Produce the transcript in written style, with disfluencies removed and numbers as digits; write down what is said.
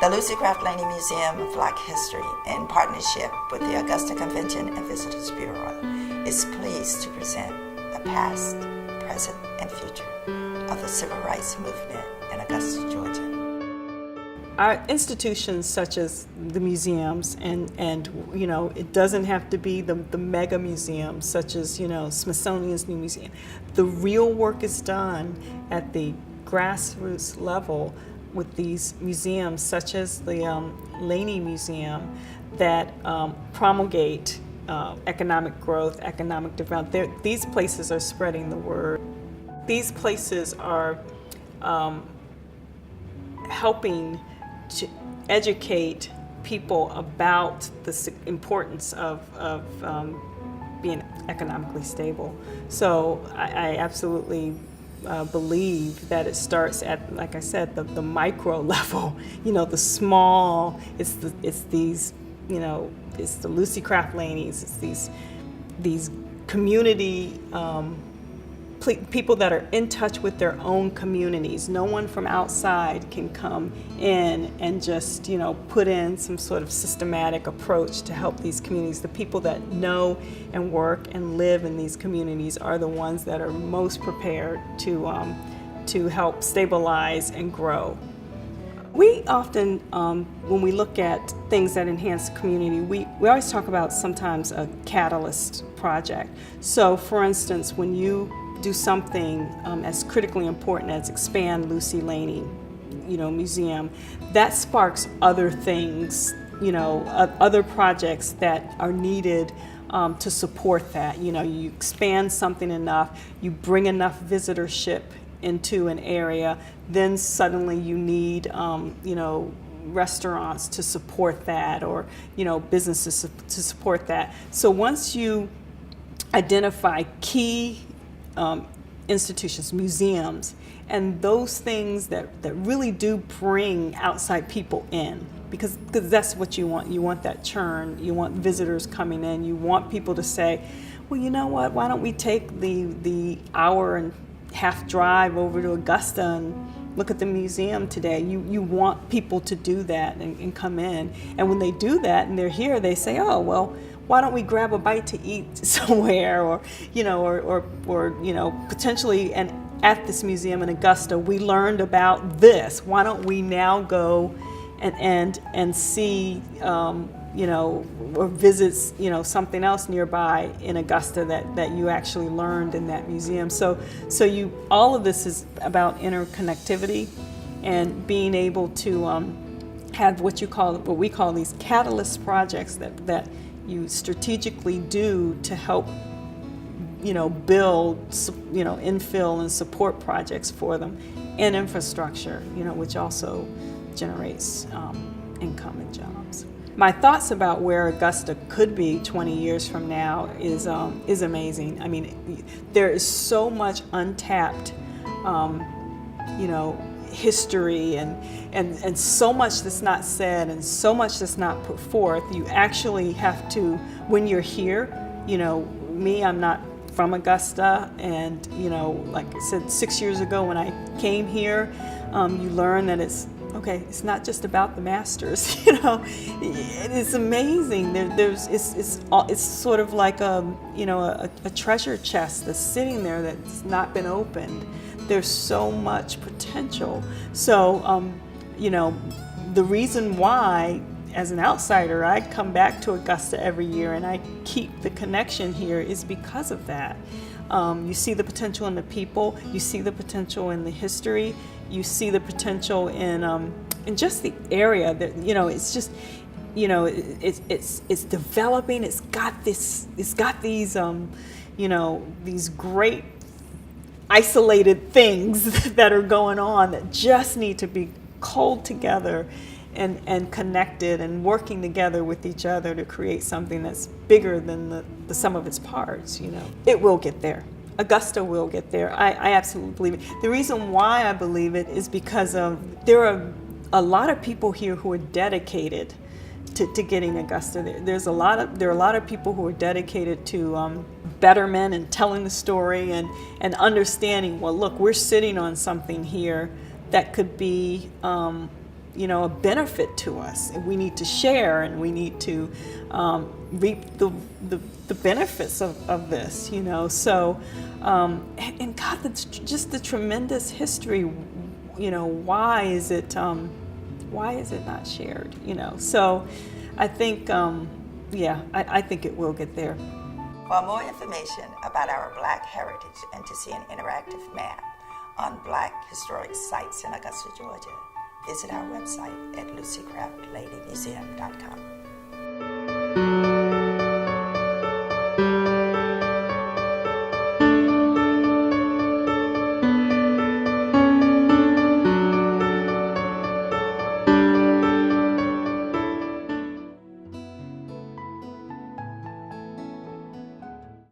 The Lucy Craft Laney Museum of Black History, in partnership with the Augusta Convention and Visitors Bureau, is pleased to present the past, present, and future of the civil rights movement in Augusta, Georgia. Our institutions such as the museums, and you know, it doesn't have to be the mega museums such as, you know, Smithsonian's new museum. The real work is done at the grassroots level with these museums such as the Laney Museum that promulgate economic growth, economic development. These places are spreading the word. These places are helping to educate people about the importance of being economically stable. So I absolutely believe that it starts at, like I said, the micro level. You know, the small. It's these. You know, it's the Lucy Craft Laneys. It's these community. People that are in touch with their own communities. No one from outside can come in and just, you know, put in some sort of systematic approach to help these communities. The people that know and work and live in these communities are the ones that are most prepared to help stabilize and grow. We often, when we look at things that enhance the community, we always talk about sometimes a catalyst project. So for instance, when you do something as critically important as expand Lucy Laney, you know, museum, that sparks other things, you know, other projects that are needed to support that. You know, you expand something enough, you bring enough visitorship into an area, then suddenly you need, you know, restaurants to support that, or, you know, businesses to support that. So once you identify key institutions, museums, and those things that really do bring outside people in, because that's what you want. You want that churn. You want visitors coming in. You want people to say, well, you know what, why don't we take the hour and half drive over to Augusta and look at the museum today. You want people to do that and come in. And when they do that and they're here, they say, oh, well, why don't we grab a bite to eat somewhere, or you know, or you know, potentially, and at this museum in Augusta, we learned about this. Why don't we now go and see, you know, or visit, you know, something else nearby in Augusta that you actually learned in that museum. So all of this is about interconnectivity and being able to have what we call these catalyst projects that you strategically do to help, you know, build, you know, infill and support projects for them, and infrastructure, you know, which also generates income and jobs. My thoughts about where Augusta could be 20 years from now is amazing. I mean, there is so much untapped, you know, history and so much that's not said and so much that's not put forth. You actually have to, when you're here, you know, me, I'm not from Augusta, and you know, like I said, 6 years ago when I came here, you learn that it's not just about the masters. You know, it's amazing. It's sort of like you know, a treasure chest that's sitting there that's not been opened. There's so much potential. So, you know, the reason why, as an outsider, I come back to Augusta every year and I keep the connection here is because of that. You see the potential in the people, you see the potential in the history, you see the potential in just the area. That, you know, it's just, you know, it's developing. It's got these, you know, these great isolated things that are going on that just need to be culled together and connected and working together with each other to create something that's bigger than the sum of its parts. You know, it will get there. Augusta will get there. I absolutely believe it. The reason why I believe it is because there are a lot of people here who are dedicated to getting Augusta there. There are a lot of people who are dedicated to betterment and telling the story and understanding, well, look, we're sitting on something here that could be a benefit to us, and we need to share, and we need to reap the benefits of this, So, and God, that's just the tremendous history. Why is it not shared? So, I think, I think it will get there. For more information about our Black heritage and to see an interactive map on Black historic sites in Augusta, Georgia, visit our website at lucycraftladymuseum.com.